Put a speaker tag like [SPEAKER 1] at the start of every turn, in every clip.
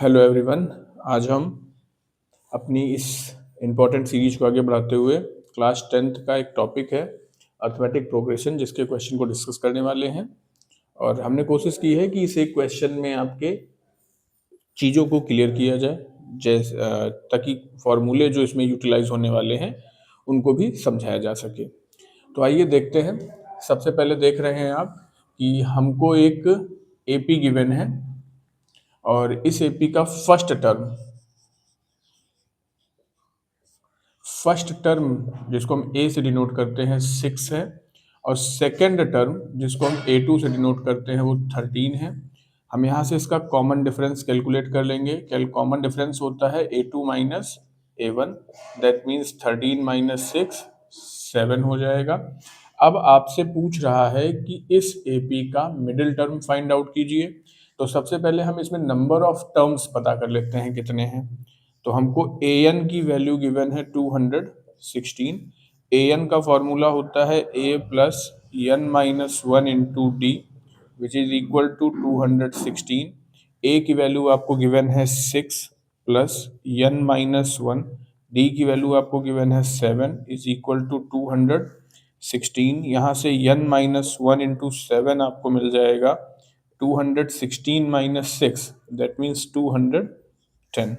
[SPEAKER 1] Hello everyone. आज हम अपनी इस इम्पोर्टेंट सीरीज को आगे बढ़ाते हुए क्लास 10th का एक टॉपिक है अर्थमेटिक प्रोग्रेशन, जिसके क्वेश्चन को डिस्कस करने वाले हैं। और हमने कोशिश की है कि इस एक क्वेश्चन में आपके चीज़ों को क्लियर किया जाए, जैसे ताकि फॉर्मूले जो इसमें यूटिलाइज होने वाले हैं उनको भी समझाया जा सके। तो आइए देखते हैं। सबसे पहले देख रहे हैं आप कि हमको एक एपी गिवन है और इस एपी का फर्स्ट टर्म जिसको हम ए से डिनोट करते हैं 6 है, और सेकेंड टर्म जिसको हम A2 से डिनोट करते हैं वो 13 है। हम यहाँ से इसका कॉमन डिफरेंस कैलकुलेट कर लेंगे। कॉमन डिफरेंस होता है A2 minus A1, that means 13 minus 6 7 हो जाएगा। अब आपसे पूछ रहा है कि इस एपी का मिडिल टर्म फाइंड आउट कीजिए। तो सबसे पहले हम इसमें नंबर ऑफ टर्म्स पता कर लेते हैं कितने हैं। तो हमको an की वैल्यू गिवन है 216। an का फॉर्मूला होता है a plus n minus one into d, which is equal to 216। a की वैल्यू आपको गिवन है 6 plus n minus one, d की वैल्यू आपको गिवन है 7 इज इक्वल टू 216। यहाँ से n minus one into seven आपको मिल जाएगा 216 माइनस 6, दैट मीन्स 210।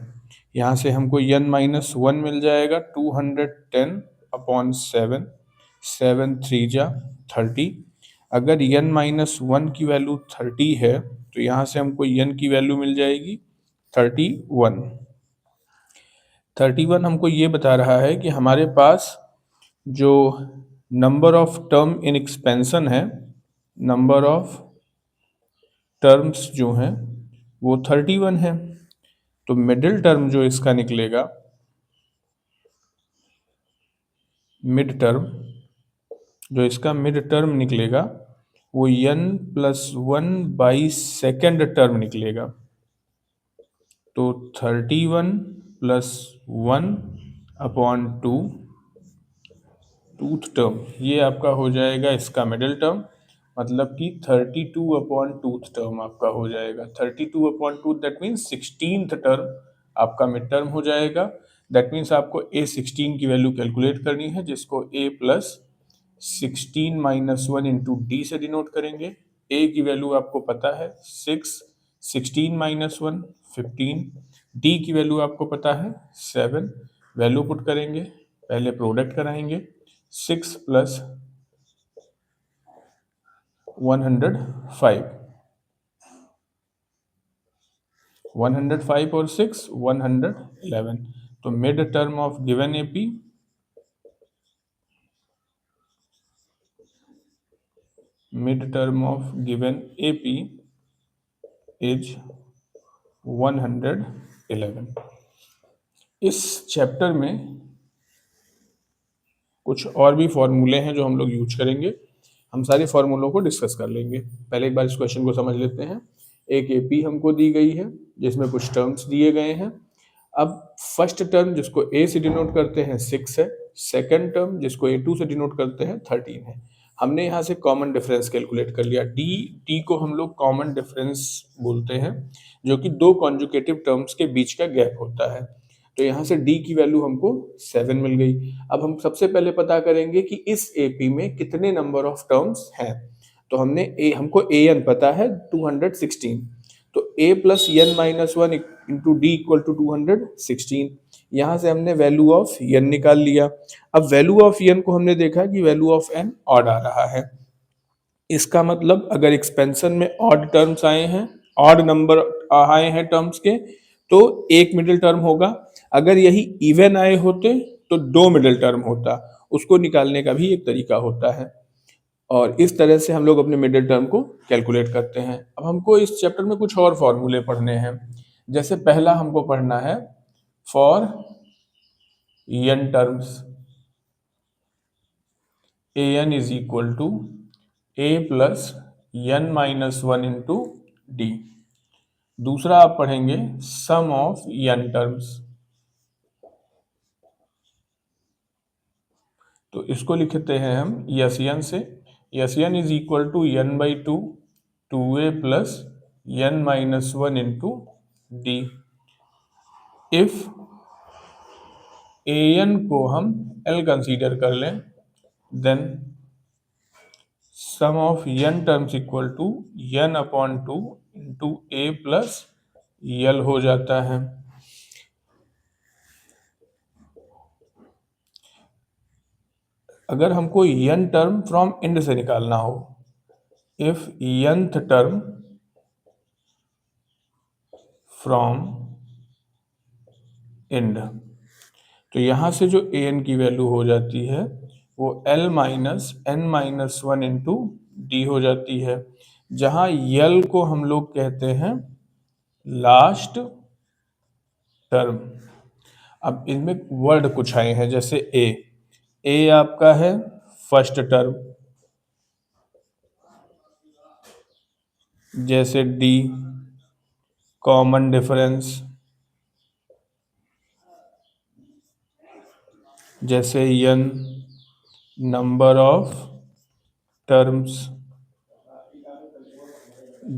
[SPEAKER 1] यहाँ से हमको n माइनस वन मिल जाएगा 210 अपॉन 7, 7 3 जा 30। अगर n माइनस वन की वैल्यू 30 है तो यहाँ से हमको n की वैल्यू मिल जाएगी 31। 31 हमको ये बता रहा है कि हमारे पास जो number of term in expansion है, नंबर ऑफ टर्म्स जो हैं वो 31 है। तो मिडिल टर्म जो इसका निकलेगा, मिड टर्म जो इसका मिड टर्म निकलेगा वो n plus one by second term निकलेगा। तो 31 plus one upon two, tooth term, ये आपका हो जाएगा इसका मिडिल टर्म, मतलब कि 32 अपॉन टूथ टर्म आपका हो जाएगा। 32 upon two, that means 16th term आपका मिड टर्म हो जाएगा। दैट मीन्स आपको A16 की वैल्यू कैलकुलेट करनी है, जिसको A plus 16 minus one into D से डिनोट करेंगे। A की वैल्यू आपको पता है 6, 16 माइनस वन 15, डी की वैल्यू आपको पता है 7। वैल्यू पुट करेंगे, पहले प्रोडक्ट कराएंगे। 6 प्लस 105, 105 और 6 111। तो mid term of given AP is 111। इस चैप्टर में कुछ और भी फॉर्मूले हैं जो हम लोग यूज करेंगे। हम सारे फॉर्मूलों को डिस्कस कर लेंगे। पहले एक बार इस क्वेश्चन को समझ लेते हैं। एक एपी हमको दी गई है जिसमें कुछ टर्म्स दिए गए हैं। अब फर्स्ट टर्म जिसको ए से डिनोट करते हैं 6 है, सेकंड टर्म जिसको A2 से डिनोट करते हैं 13 है। हमने यहाँ से कॉमन डिफरेंस कैलकुलेट कर लिया। डी को हम लोग कॉमन डिफरेंस बोलते हैं, जो कि दो कॉन्जुगेटिव टर्म्स के बीच का गैप होता है। तो यहाँ से डी की वैल्यू हमको 7 मिल गई। अब हम सबसे पहले पता करेंगे कि इस एपी में कितने नंबर ऑफ टर्म्स हैं। तो हमको an पता है 216, तो a plus n minus one into d equal to 216। यहाँ से हमने वैल्यू ऑफ n निकाल लिया। अब वैल्यू ऑफ n को हमने देखा कि वैल्यू ऑफ n ऑड आ रहा है। इसका मतलब अगर एक्सपेंशन में ऑड टर्म्स आए हैं, ऑड नंबर आए हैं टर्म्स के, तो एक मिडिल टर्म होगा। अगर यही इवन आए होते तो दो मिडिल टर्म होता। उसको निकालने का भी एक तरीका होता है, और इस तरह से हम लोग अपने मिडिल टर्म को कैलकुलेट करते हैं। अब हमको इस चैप्टर में कुछ और फॉर्मूले पढ़ने हैं। जैसे पहला हमको पढ़ना है for n terms, an is equal to a plus n minus one into d. दूसरा आप पढ़ेंगे सम ऑफ n टर्म्स, तो इसको लिखते हैं हम Sn से। Sn is equal to n by two, 2a plus n minus one into d. If an को हम l कंसीडर कर लें, then sum of n terms equal to n upon 2 into a plus l हो जाता है। अगर हमको n term from end से निकालना हो, if nth term from end, तो यहां से जो an की वैल्यू हो जाती है वो l minus n minus 1 into D हो जाती है, जहां l को हम लोग कहते हैं लास्ट टर्म। अब इनमें वर्ड कुछ आए हैं, जैसे ए आपका है फर्स्ट टर्म, जैसे डी कॉमन डिफरेंस, जैसे n नंबर ऑफ टर्म्स,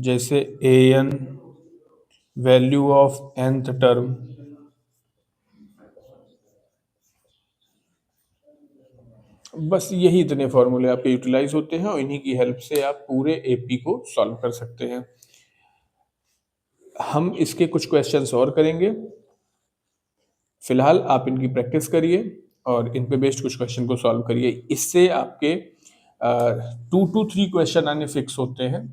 [SPEAKER 1] जैसे an value of nth term. बस यही इतने फॉर्मूले आपके यूटिलाइज होते हैं और इन्हीं की हेल्प से आप पूरे एपी को सॉल्व कर सकते हैं। हम इसके कुछ क्वेश्चंस और करेंगे, फिलहाल आप इनकी प्रैक्टिस करिए और इन पे बेस्ड कुछ क्वेश्चन को सॉल्व करिए। इससे आपके 2 to 3 क्वेश्चन आने फिक्स होते हैं,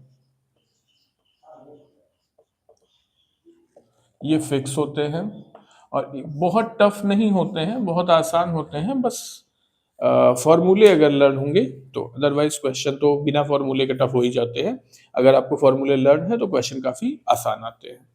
[SPEAKER 1] ये फिक्स होते हैं और बहुत टफ नहीं होते हैं, बहुत आसान होते हैं। बस फॉर्मूले अगर लर्न होंगे तो, अदरवाइज क्वेश्चन तो बिना फॉर्मूले के टफ हो ही जाते हैं। अगर आपको फॉर्मूले लर्न है तो क्वेश्चन काफी आसान आते हैं।